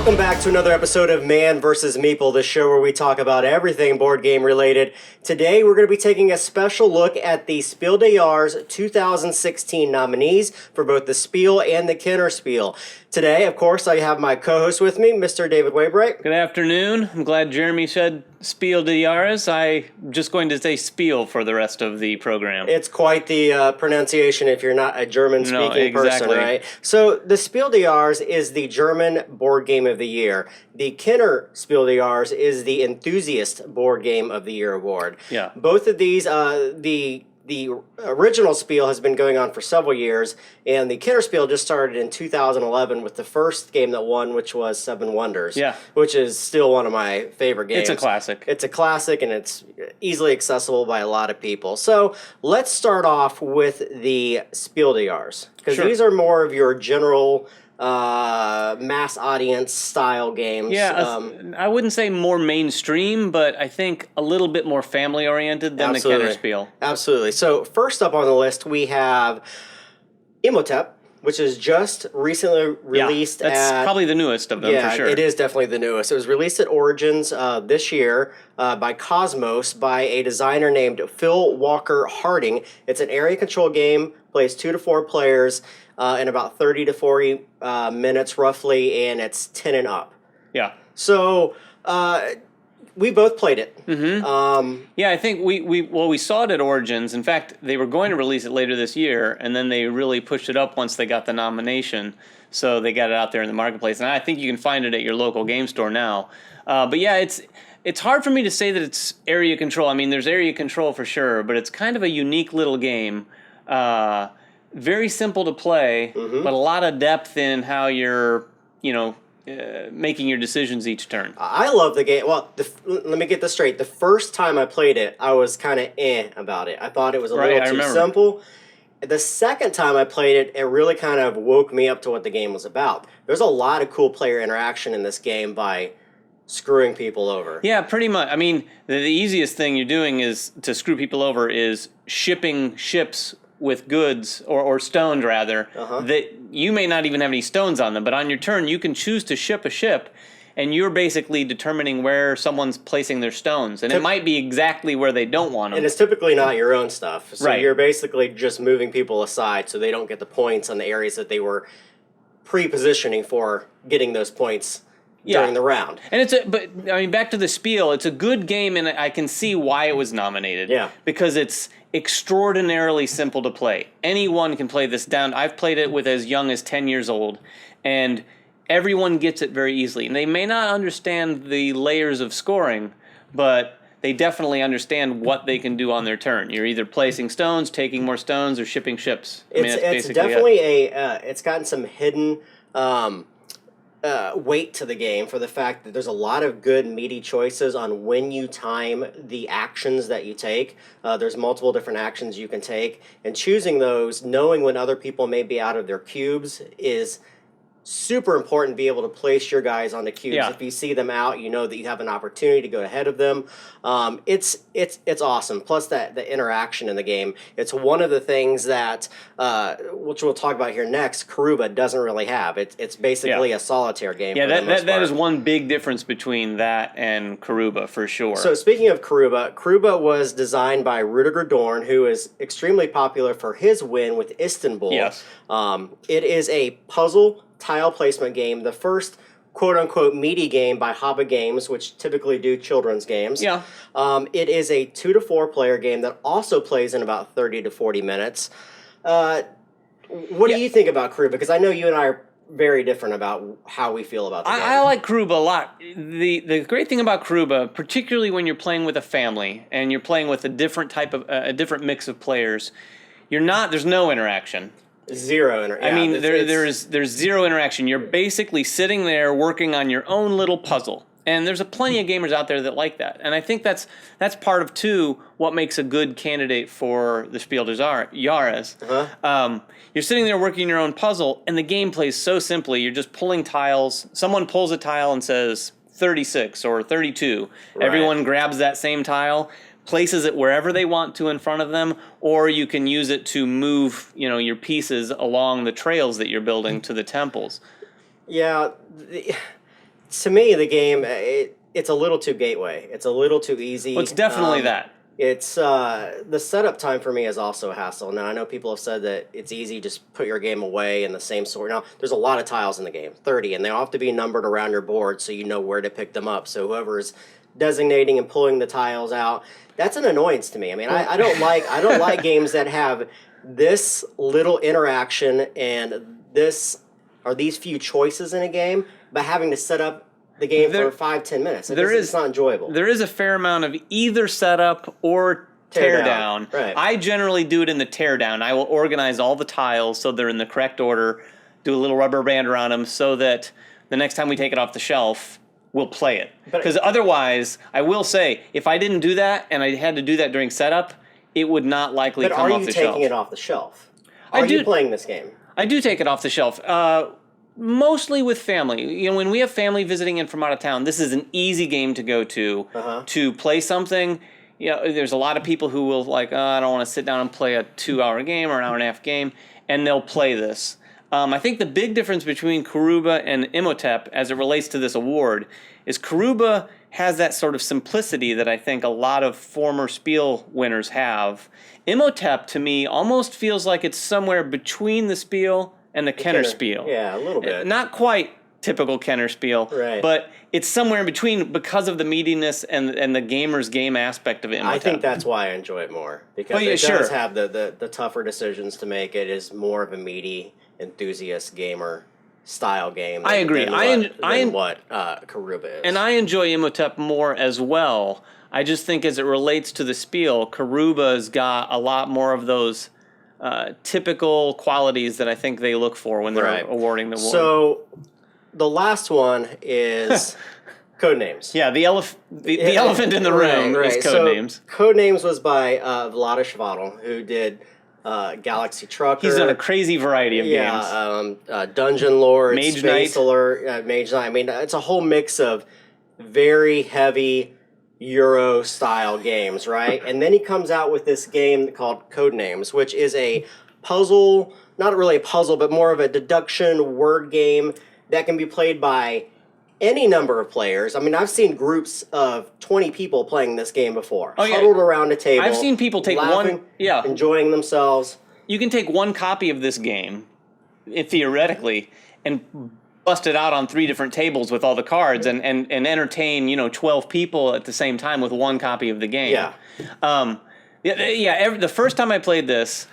Welcome back to another episode of Man vs. Meeple, the show where we talk about everything board game related. Today we're going to be taking a special look at the Spiel des Jahres 2016 nominees for both the Spiel and the Kenner Spiel. Today, of course, I have my co-host with me, Mr. David Waybright. Good afternoon. I'm glad Jeremy said Spiel des Jahres. I'm just going to say Spiel for the rest of the program. It's quite the pronunciation if you're not a German-speaking person, right? So the Spiel des Jahres is the German board game of the year. The Kenner Spiel des Jahres is the Enthusiast Board Game of the Year award. Yeah. Both of these, the original Spiel has been going on for several years, and the Kenner Spiel just started in 2011 with the first game that won, which was Seven Wonders. Yeah. Which is still one of my favorite games. It's a classic. It's a classic, and it's easily accessible by a lot of people. So let's start off with the Spiel des Jahres, because Sure. these are more of your general mass audience style games. Yeah, I wouldn't say more mainstream, but I think a little bit more family oriented than the Kenner Spiel. Absolutely. So first up on the list we have Imhotep, which is just recently released. That's probably the newest of them, for sure. It is definitely the newest. It was released at Origins this year by Cosmos by a designer named Phil Walker Harding. It's an area control game, plays 2 to 4 players in about 30 to 40 minutes roughly, and it's 10 and up. Yeah. So we both played it. Mm-hmm. Yeah, I think we saw it at Origins. In fact, they were going to release it later this year, and then they really pushed it up once they got the nomination. So they got it out there in the marketplace, and I think you can find it at your local game store now. But yeah, it's hard for me to say that it's area control. I mean, there's area control for sure, but it's kind of a unique little game. Very simple to play, but a lot of depth in how you're, making your decisions each turn. I love the game. Well, let me get this straight. The first time I played it, I was kind of about it. I thought it was a little too simple. The second time I played it, it really kind of woke me up to what the game was about. There's a lot of cool player interaction in this game by screwing people over. Yeah, pretty much. I mean, the easiest thing you're doing is to screw people over is shipping ships with goods, or stones rather, that you may not even have any stones on them, but on your turn you can choose to ship a ship, and you're basically determining where someone's placing their stones, and it might be exactly where they don't want them. And it's typically not your own stuff, so right. You're basically just moving people aside so they don't get the points on the areas that they were pre-positioning for getting those points during the round. And back to the Spiel, it's a good game, and I can see why it was nominated. Yeah. Because it's extraordinarily simple to play. Anyone can play this down. I've played it with as young as 10 years old, and everyone gets it very easily. And they may not understand the layers of scoring, but they definitely understand what they can do on their turn. You're either placing stones, taking more stones, or shipping ships. It's definitely it's gotten some hidden weight to the game for the fact that there's a lot of good meaty choices on when you time the actions that you take. There's multiple different actions you can take, and choosing those, knowing when other people may be out of their cubes, is super important to be able to place your guys on the cubes. Yeah. If you see them out, you know that you have an opportunity to go ahead of them. It's awesome. Plus the interaction in the game. It's one of the things that, which we'll talk about here next, Karuba doesn't really have. It's basically a solitaire game. Yeah, that is one big difference between that and Karuba, for sure. So speaking of Karuba was designed by Rudiger Dorn, who is extremely popular for his win with Istanbul. Yes. It is a puzzle tile placement game, the first quote-unquote meaty game by Haba Games, which typically do children's games. Yeah. It is a 2 to 4 player game that also plays in about 30 to 40 minutes. What do you think about Karuba? Because I know you and I are very different about how we feel about the game. I like Karuba a lot. The great thing about Karuba, particularly when you're playing with a family and you're playing with a different type of a different mix of players, there's no interaction. Zero interaction. I mean, there's zero interaction. You're basically sitting there working on your own little puzzle. And there's plenty of gamers out there that like that. And I think that's part of, too, what makes a good candidate for the Spiel des Jahres. You're sitting there working your own puzzle, and the game plays so simply. You're just pulling tiles. Someone pulls a tile and says 36 or 32. Right. Everyone grabs that same tile, places it wherever they want to in front of them, or you can use it to move, your pieces along the trails that you're building to the temples. Yeah, to me, the game, it's a little too gateway. It's a little too easy. Well, it's definitely that. It's the setup time for me is also a hassle. Now I know people have said that it's easy, just put your game away in the same sort. Now there's a lot of tiles in the game, 30, and they all have to be numbered around your board so you know where to pick them up. So whoever's designating and pulling the tiles out, that's an annoyance to me. I mean, I don't like games that have this little interaction and these few choices in a game, but having to set up the game for 5-10 minutes. It's not enjoyable. There is a fair amount of either setup or tear down. Right. I generally do it in the tear down. I will organize all the tiles so they're in the correct order, do a little rubber band around them so that the next time we take it off the shelf, we'll play it. Because otherwise, I will say, if I didn't do that and I had to do that during setup, it would not likely come off the shelf. But are you taking it off the shelf? Are you playing this game? I do take it off the shelf. Mostly with family. You know, when we have family visiting in from out of town, this is an easy game to go to play something. You know, there's a lot of people who will I don't want to sit down and play a 2-hour game or an hour-and-a-half game, and they'll play this. I think the big difference between Karuba and Imhotep as it relates to this award is Karuba has that sort of simplicity that I think a lot of former Spiel winners have. Imhotep, to me, almost feels like it's somewhere between the Spiel and the Kenner Spiel. Yeah, a little bit. Not quite typical Kenner Spiel, right, but it's somewhere in between because of the meatiness and the gamer's game aspect of it. I think that's why I enjoy it more, because it does have the tougher decisions to make. It is more of a meaty, enthusiast gamer style game. I agree. Than what Karuba is. And I enjoy Imhotep more as well. I just think as it relates to the Spiel, Karuba's got a lot more of those typical qualities that I think they look for when they're awarding the award. So the last one is Codenames. Yeah, the elephant in the room is Codenames. So Codenames was by Vlaada Chvátil, who did Galaxy Trucker. He's done a crazy variety of games. Dungeon Lord, Mage Space Knight. Alert, Mage Knight. I mean, it's a whole mix of very heavy Euro-style games, right? And then he comes out with this game called Codenames, which is a puzzle, not really a puzzle, but more of a deduction word game that can be played by any number of players. I mean, I've seen groups of 20 people playing this game before, huddled around a table. I've seen people take laughing, enjoying themselves. You can take one copy of this game, theoretically, and bust it out on 3 different tables with all the cards and entertain 12 people at the same time with one copy of the game. The first time I played this,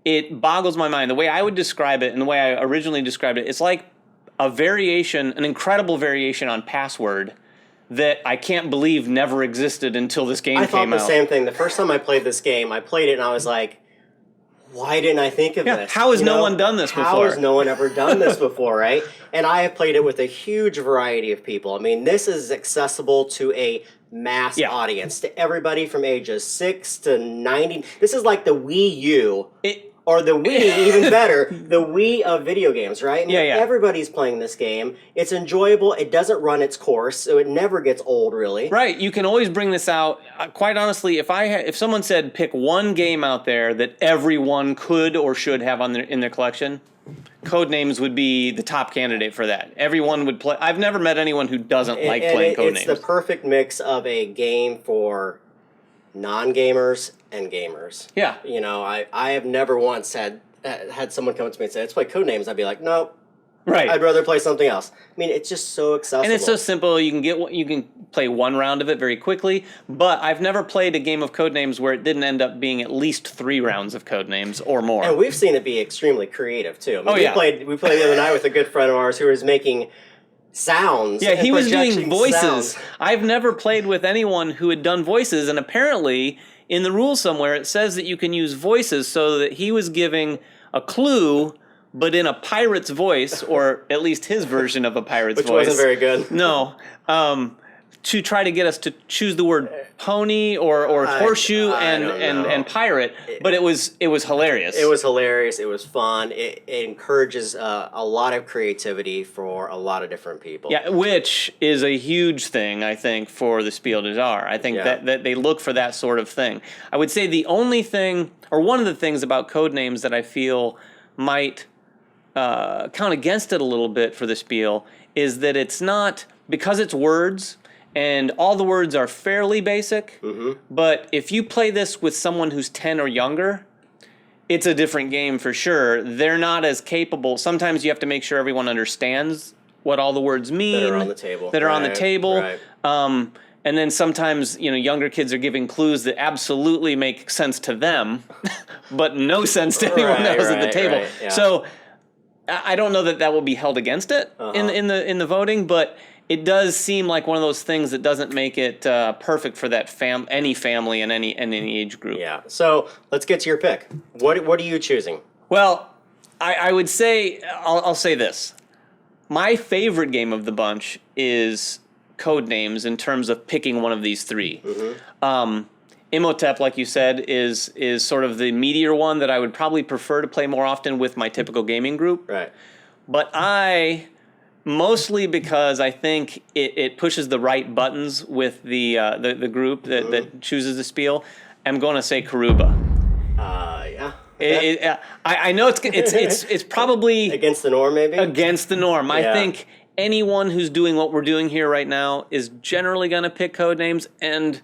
it boggles my mind. The way I would describe it and the way I originally described it, it's like an incredible variation on Password that I can't believe never existed until this game came out. I thought the same thing. The first time I played this game, I played it and I was like, why didn't I think of this? How has no one done this before? How has no one ever done this before, right? And I have played it with a huge variety of people. I mean, this is accessible to a mass audience, to everybody from ages 6 to 90. This is like the Wii U. Or the Wii, even better, the Wii of video games, right? I mean, everybody's playing this game. It's enjoyable. It doesn't run its course, so it never gets old, really. Right. You can always bring this out. Quite honestly, if someone said pick one game out there that everyone could or should have in their collection, Codenames would be the top candidate for that. Everyone would play. I've never met anyone who doesn't like playing Codenames. It's the perfect mix of a game for non-gamers and gamers. Yeah. You know, I have never once had someone come up to me and say, let's play Codenames. I'd be like, no. Right. I'd rather play something else. I mean, it's just so accessible. And it's so simple. You can play one round of it very quickly. But I've never played a game of Codenames where it didn't end up being at least 3 rounds of Codenames or more. And we've seen it be extremely creative, too. I mean, we played the other night with a good friend of ours who was making sounds. Yeah, he was doing voices. Sounds. I've never played with anyone who had done voices, and apparently in the rules somewhere it says that you can use voices, so that he was giving a clue but in a pirate's voice, or at least his version of a pirate's voice. Which wasn't very good. No. To try to get us to choose the word pony or horseshoe and pirate, but it was hilarious. It was hilarious. It was fun. It encourages a lot of creativity for a lot of different people. Yeah, which is a huge thing, I think, for the Spiel des Jahres. I think that they look for that sort of thing. I would say the only thing, or one of the things about Codenames that I feel might count against it a little bit for the Spiel is that it's not because it's words, and all the words are fairly basic, but if you play this with someone who's 10 or younger, it's a different game for sure. They're not as capable. Sometimes you have to make sure everyone understands what all the words mean. That are on the table. Right. And then sometimes, younger kids are giving clues that absolutely make sense to them, but no sense to anyone else at the table. Right, yeah. So I don't know that will be held against it in the voting, but it does seem like one of those things that doesn't make it perfect for that any family and any age group. Yeah. So let's get to your pick. What are you choosing? Well, I would say I'll say this. My favorite game of the bunch is Codenames in terms of picking one of these three. Imhotep, like you said, is sort of the meatier one that I would probably prefer to play more often with my typical gaming group. Right. But mostly because I think it pushes the right buttons with the group that chooses the spiel, I'm going to say Karuba. Yeah. I know it's probably against the norm, maybe? Against the norm. I think anyone who's doing what we're doing here right now is generally going to pick Codenames, and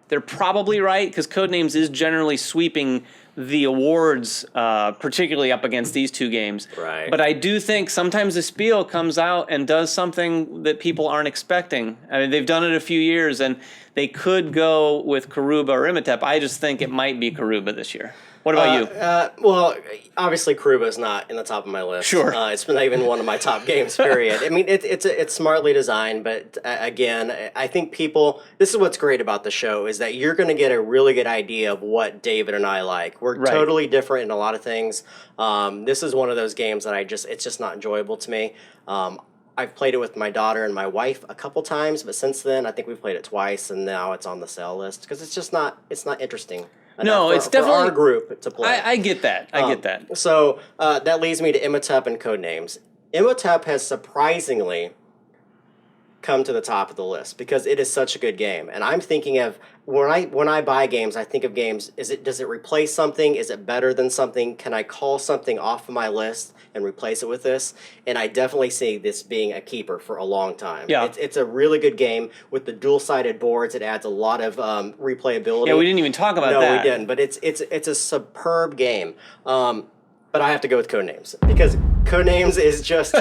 they're probably right, because Codenames is generally sweeping the awards, particularly up against these two games. Right. But I do think sometimes the Spiel comes out and does something that people aren't expecting. I mean, they've done it a few years, and they could go with Karuba or Imhotep. I just think it might be Karuba this year. What about you? Well, obviously Karuba is not in the top of my list. Sure. It's not even one of my top games, period. I mean, it's smartly designed, but again, I think this is what's great about the show, is that you're going to get a really good idea of what David and I like. We're totally different in a lot of things. This is one of those games that it's just not enjoyable to me. I've played it with my daughter and my wife a couple times, but since then, I think we've played it twice, and now it's on the sale list, because it's not interesting. No, it's definitely for our group to play. I get that. I get that. So that leads me to Imhotep and Codenames. Imhotep has surprisingly come to the top of the list because it is such a good game. And I'm thinking of when I buy games, I think of games. Does it replace something? Is it better than something? Can I call something off of my list and replace it with this? And I definitely see this being a keeper for a long time. Yeah. It's a really good game with the dual-sided boards. It adds a lot of replayability. Yeah, we didn't even talk about that. No, we didn't. But it's a superb game. But I have to go with Codenames because Codenames is just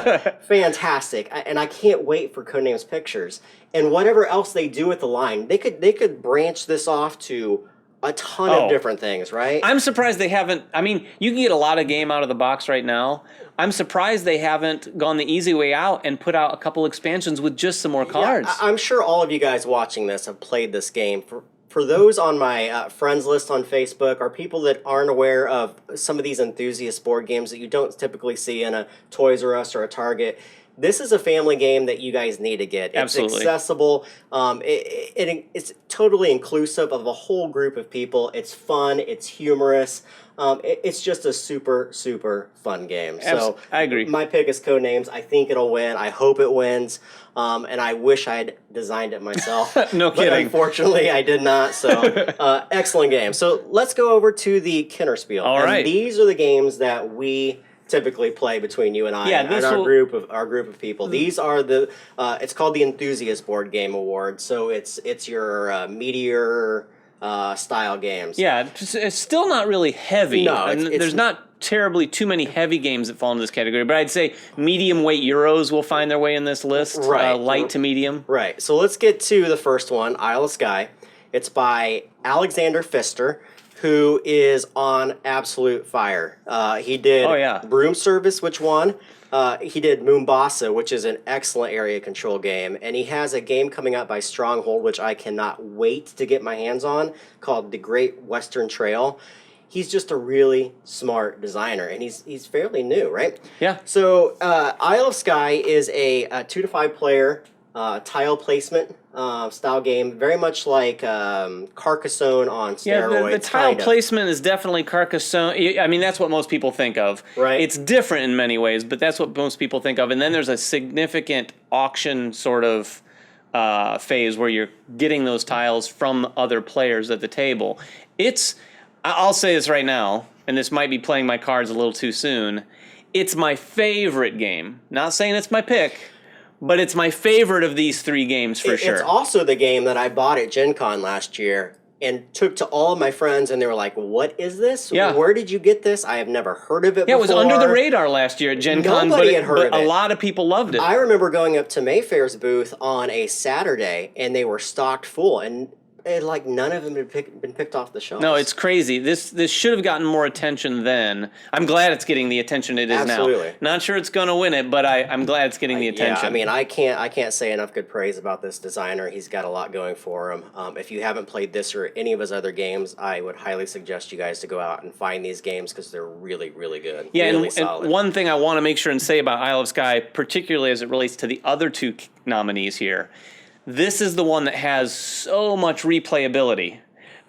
fantastic, and I can't wait for Codenames pictures and whatever else they do with the line. They could branch this off to a ton of different things, right? I'm surprised they haven't. I mean, you can get a lot of game out of the box right now. I'm surprised they haven't gone the easy way out and put out a couple expansions with just some more cards. Yeah, I'm sure all of you guys watching this have played this game. For those on my friends list on Facebook, or people that aren't aware of some of these enthusiast board games that you don't typically see in a Toys R Us or a Target, this is a family game that you guys need to get. Absolutely. It's accessible. It's totally inclusive of a whole group of people. It's fun. It's humorous. It's just a super, super fun game. So I agree. My pick is Codenames. I think it'll win. I hope it wins. And I wish I'd designed it myself. No kidding. But unfortunately, I did not. So excellent game. So let's go over to the Kenner Spiel. All right. These are the games that we typically play between you and I and our group of people. These are it's called the Enthusiast Board Game Award. So it's your meteor style games. Yeah, it's still not really heavy. No, there's not terribly too many heavy games that fall into this category, but I'd say medium weight Euros will find their way in this list. Right. Light to medium. Right. So let's get to the first one, Isle of Skye. It's by Alexander Pfister, who is on absolute fire. He did Broom Service, which won. He did Mombasa, which is an excellent area control game. And he has a game coming up by Stronghold, which I cannot wait to get my hands on, called The Great Western Trail. He's just a really smart designer, and he's fairly new, right? Yeah. So Isle of Skye is a 2 to 5 player tile placement style game, very much like Carcassonne on steroids. Yeah, the tile placement is definitely Carcassonne. I mean, that's what most people think of. Right. It's different in many ways, but that's what most people think of. And then there's a significant auction sort of phase where you're getting those tiles from other players at the table. I'll say this right now, and this might be playing my cards a little too soon. It's my favorite game. Not saying it's my pick, but it's my favorite of these 3 games for sure. It's also the game that I bought at Gen Con last year and took to all of my friends, and they were like, "What is this? Yeah. Where did you get this? I have never heard of it before." Yeah, it was under the radar last year at Gen Con, Nobody had heard of a it. lot of people loved it. I remember going up to Mayfair's booth on a Saturday, and they were stocked full, and like none of them had been picked off the shelves. No, it's crazy. This should have gotten more attention then. I'm glad it's getting the attention it is Absolutely. now. Not sure it's going to win it, but I'm glad it's getting the attention. Yeah, I mean, I can't say enough good praise about this designer. He's got a lot going for him. If you haven't played this or any of his other games, I would highly suggest you guys to go out and find these games because they're really, really good. Yeah, really and solid. one thing I want to make sure and say about Isle of Skye, particularly as it relates to the other 2 nominees here, this is the one that has so much replayability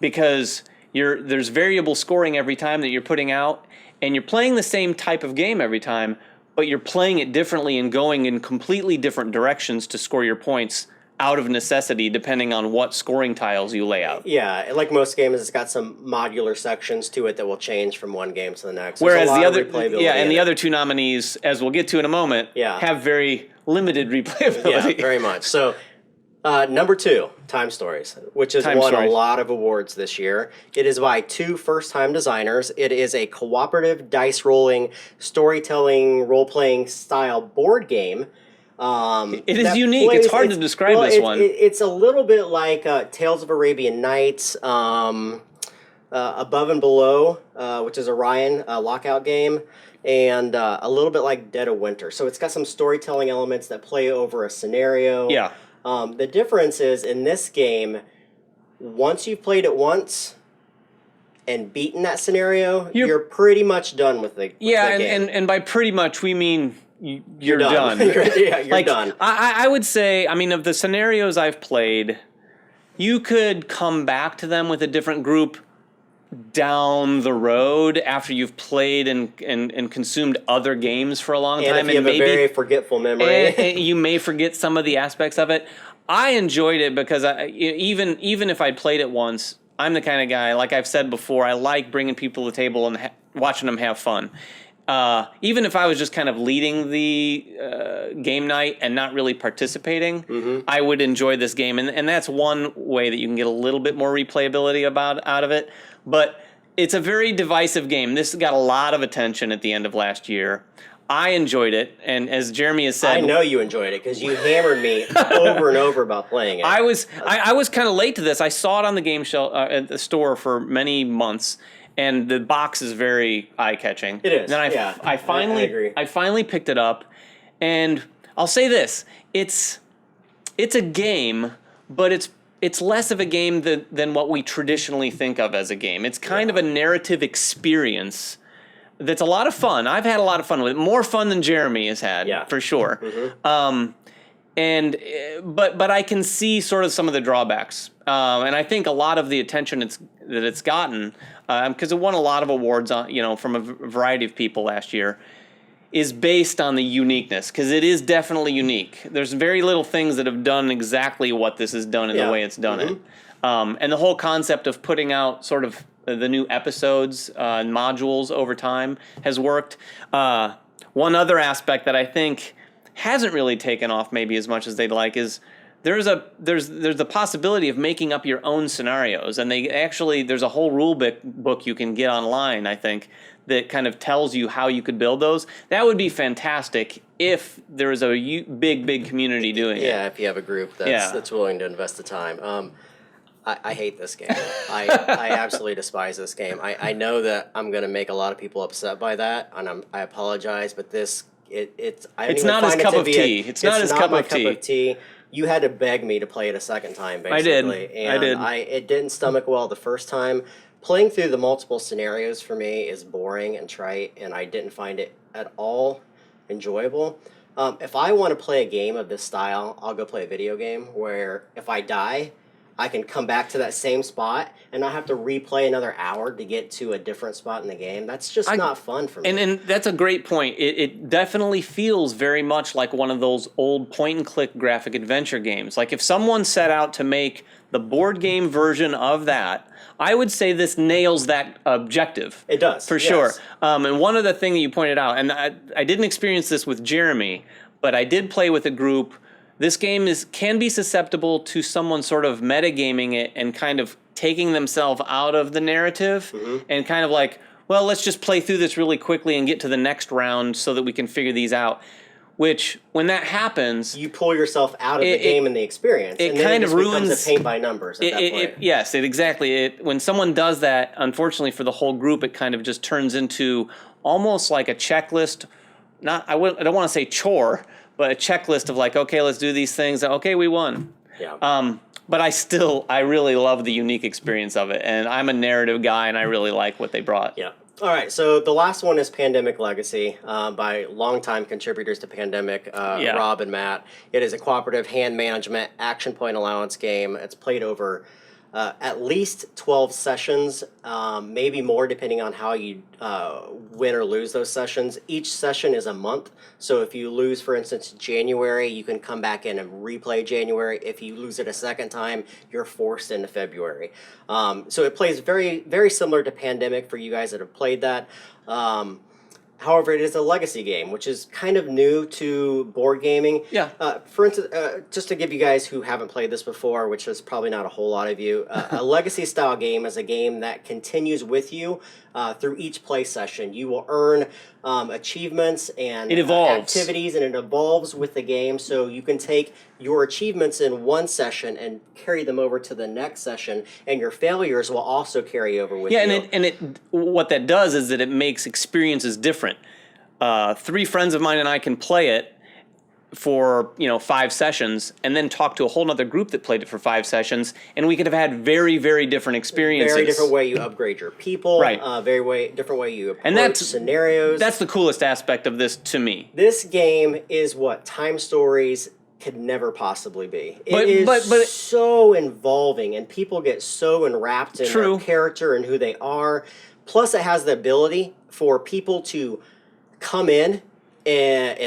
because there's variable scoring every time that you're putting out, and you're playing the same type of game every time, but you're playing it differently and going in completely different directions to score your points out of necessity, depending on what scoring tiles you lay out. Yeah, like most games, it's got some modular sections to it that will change from one game to the next. Whereas the other 2 nominees, as we'll get to in a moment, have very limited replayability. Yeah, very much. So, number 2, T.I.M E Stories, which has won a lot of awards this year. It is by 2 first-time designers. It is a cooperative dice-rolling, storytelling, role-playing style board game. It is unique. It's hard to describe this one. It's a little bit like Tales of Arabian Nights, Above and Below, which is a Ryan lockout game, and a little bit like Dead of Winter. So it's got some storytelling elements that play over a scenario. Yeah. The difference is in this game, once you've played it once and beaten that scenario, you're pretty much done with the game. And by pretty much we mean you're done. You're done. I would say, I mean, of the scenarios I've played, you could come back to them with a different group down the road after you've played and consumed other games for a long time. And if you have a very forgetful memory. You may forget some of the aspects of it. I enjoyed it because even if I'd played it once, I'm the kind of guy, like I've said before, I like bringing people to the table and watching them have fun. Even if I was just kind of leading the game night and not really participating, I would enjoy this game. And that's one way that you can get a little bit more replayability out of it. But it's a very divisive game. This got a lot of attention at the end of last year. I enjoyed it, and as Jeremy has said, I know you enjoyed it because you hammered me over and over about playing it. I was kind of late to this. I saw it on the game shelf at the store for many months, and the box is very eye-catching. It is. And then I finally picked it up, and I'll say this: it's a game, but it's less of a game than what we traditionally think of as a game. It's kind of a narrative experience that's a lot of fun. I've had a lot of fun with it. More fun than Jeremy has had, for sure. But I can see sort of some of the drawbacks. And I think a lot of the attention that it's gotten, because it won a lot of awards from a variety of people last year, is based on the uniqueness, because it is definitely unique. There's very little things that have done exactly what this has done in the way it's done it. And the whole concept of putting out sort of the new episodes and modules over time has worked. One other aspect that I think hasn't really taken off maybe as much as they'd like is there's the possibility of making up your own scenarios, and there's a whole rule book you can get online, I think, that kind of tells you how you could build those. That would be fantastic if there is a big community doing it. Yeah, if you have a group that's willing to invest the time. I hate this game. I absolutely despise this game. I know that I'm going to make a lot of people upset by that, and I apologize, but it's not his cup of tea. It's not his cup of tea. You had to beg me to play it a second time, basically. I did. It didn't stomach well the first time. Playing through the multiple scenarios for me is boring and trite, and I didn't find it at all enjoyable. If I want to play a game of this style, I'll go play a video game where if I die, I can come back to that same spot and not have to replay another hour to get to a different spot in the game. That's just not fun for me. And that's a great point. It definitely feels very much like one of those old point-and-click graphic adventure games. Like if someone set out to make the board game version of that, I would say this nails that objective. It does. For sure. And one other thing that you pointed out, and I didn't experience this with Jeremy, but I did play with a group this game can be susceptible to someone sort of metagaming it and kind of taking themselves out of the narrative and kind of like, well, let's just play through this really quickly and get to the next round so that we can figure these out. Which, when that happens, you pull yourself out of the game and the experience. It kind of ruins. Becomes a paint by numbers at that point. Yes, exactly. When someone does that, unfortunately for the whole group, it kind of just turns into almost like a checklist. I don't want to say chore, but a checklist of like, okay, let's do these things. Okay, we won. Yeah. But I really love the unique experience of it, and I'm a narrative guy, and I really like what they brought. Yeah. All right, so the last one is Pandemic Legacy by longtime contributors to Pandemic, Rob and Matt. It is a cooperative hand management action point allowance game. It's played over at least 12 sessions, maybe more depending on how you win or lose those sessions. Each session is a month, so if you lose, for instance, January, you can come back in and replay January. If you lose it a second time, you're forced into February. So it plays very, very similar to Pandemic for you guys that have played that. However, it is a legacy game, which is kind of new to board gaming. Yeah. For instance, just to give you guys who haven't played this before, which is probably not a whole lot of you, a legacy-style game is a game that continues with you through each play session. You will earn achievements and activities, and it evolves with the game. So you can take your achievements in one session and carry them over to the next session, and your failures will also carry over with you. Yeah, and what that does is that it makes experiences different. 3 friends of mine and I can play it for 5 sessions, and then talk to a whole other group that played it for 5 sessions, and we could have had very, very different experiences. Very different way you upgrade your people. Right. Different way you approach and that's, scenarios. That's the coolest aspect of this to me. This game is what T.I.M.E Stories could never possibly be. It is so involving, and people get so enwrapped in their character and who they are. Plus, it has the ability for people to come in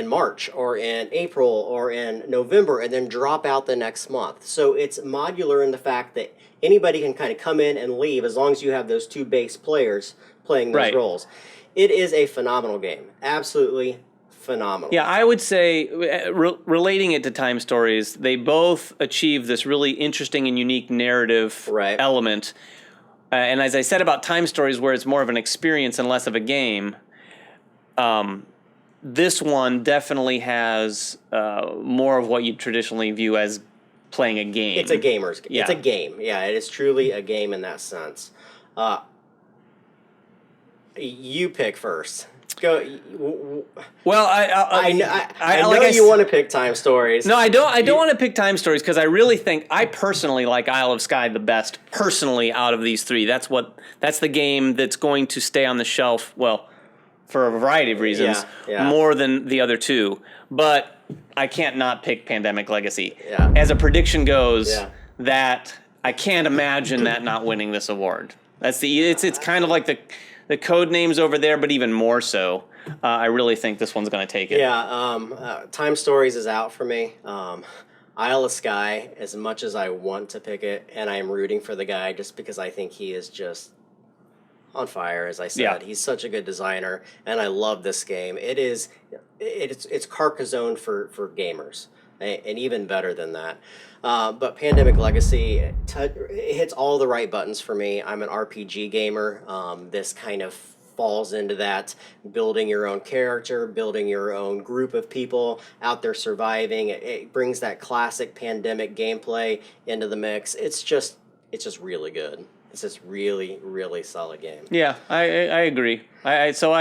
March or in April or in November and then drop out the next month. So it's modular in the fact that anybody can kind of come in and leave as long as you have those 2 base players playing those roles. It is a phenomenal game. Absolutely phenomenal. Yeah, I would say, relating it to T.I.M E Stories, they both achieve this really interesting and unique narrative element. And as I said about T.I.M E Stories, where it's more of an experience and less of a game, this one definitely has more of what you traditionally view as playing a game. It's a gamer's game. Yeah. It's a game. Yeah, it is truly a game in that sense. You pick first. Go. Well, I know you want to pick T.I.M E Stories. No, I don't want to pick T.I.M E Stories because I really think I personally like Isle of Skye the best personally out of these 3. That's the game that's going to stay on the shelf. Well, for a variety of reasons, more than the other 2. But I can't not pick Pandemic Legacy. Yeah. As a prediction goes, that I can't imagine that not winning this award. It's kind of like the Codenames over there, but even more so. I really think this one's going to take it. Yeah, T.I.M E Stories is out for me. Isle of Skye, as much as I want to pick it, and I am rooting for the guy just because I think he is just on fire, as I said. Yeah. He's such a good designer, and I love this game. It's Carcassonne for gamers, and even better than that. But Pandemic Legacy it hits all the right buttons for me. I'm an RPG gamer. This kind of falls into that, building your own character, building your own group of people out there surviving. It brings that classic Pandemic gameplay into the mix. It's just really good. It's just really, really solid game. Yeah, I agree. I'm still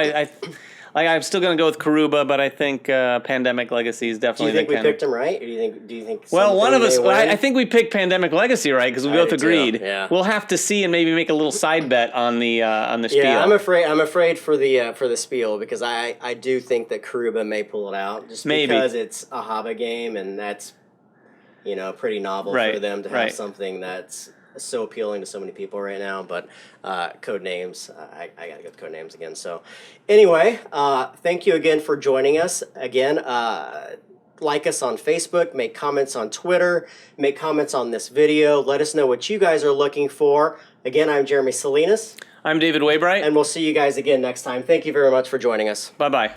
going to go with Karuba, but I think Pandemic Legacy is definitely. Do you think we picked him right? Or do you think? Well, one of us. I think we picked Pandemic Legacy right because we both agreed. Yeah. We'll have to see and maybe make a little side bet on the spiel. Yeah, I'm afraid for the spiel because I do think that Karuba may pull it out just because it's a Haba game and that's pretty novel for them to have something that's so appealing to so many people right now, but Codenames, I gotta go with Codenames again. So anyway, thank you again for joining us. Again, like us on Facebook, make comments on Twitter, make comments on this video. Let us know what you guys are looking for. Again, I'm Jeremy Salinas. I'm David Waybright. And we'll see you guys again next time. Thank you very much for joining us. Bye-bye.